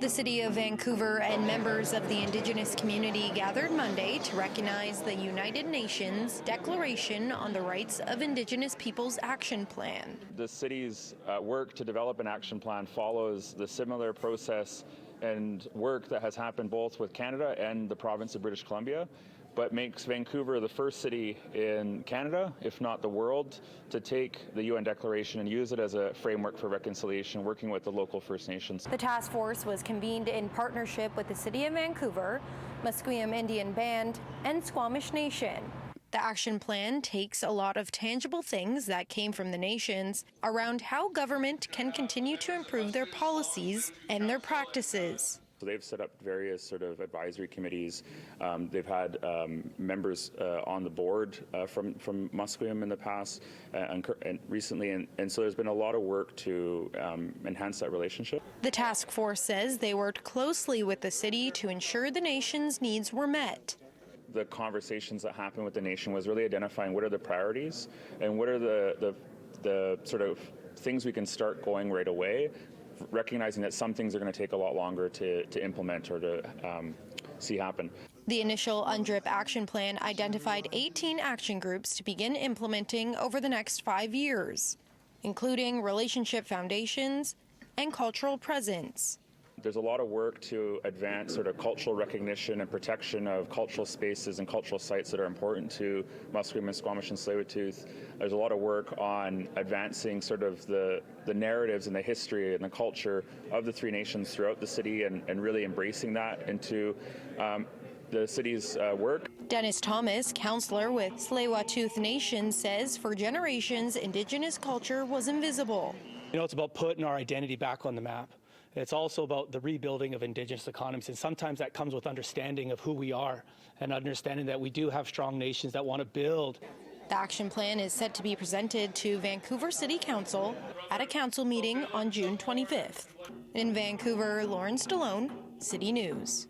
The City of Vancouver and members of the Indigenous community gathered Monday to recognize the United Nations Declaration on the Rights of Indigenous Peoples Action Plan. The city's work to develop an action plan follows the similar process and work that has happened both with Canada and the province of British Columbia, but makes Vancouver the first city in Canada, if not the world, to take the UN Declaration and use it as a framework for reconciliation, working with the local First Nations. The task force was convened in partnership with the City of Vancouver, Musqueam Indian Band, and Squamish Nation. The action plan takes a lot of tangible things that came from the nations around how government can continue to improve their policies and their practices. So they've set up various sort of advisory committees. They've had members on the board from Musqueam in the past and recently, and so there's been a lot of work to enhance that relationship. The task force says they worked closely with the city to ensure the nation's needs were met. The conversations that happened with the nation was really identifying what are the priorities and what are the sort of things we can start going right away, recognizing that some things are going to take a lot longer to implement or to see happen. The initial UNDRIP action plan identified 18 action groups to begin implementing over the next 5 years, including relationship foundations and cultural presence. There's a lot of work to advance sort of cultural recognition and protection of cultural spaces and cultural sites that are important to Musqueam and Squamish and Tsleil-Waututh. There's a lot of work on advancing sort of the narratives and the history and the culture of the three nations throughout the city and really embracing that into the city's work. Dennis Thomas, councillor with Tsleil-Waututh Nation, says for generations, Indigenous culture was invisible. You know, it's about putting our identity back on the map. It's also about the rebuilding of Indigenous economies, and sometimes that comes with understanding of who we are and understanding that we do have strong nations that want to build. The action plan is set to be presented to Vancouver City Council at a council meeting on June 25th. In Vancouver, Stallone, City News.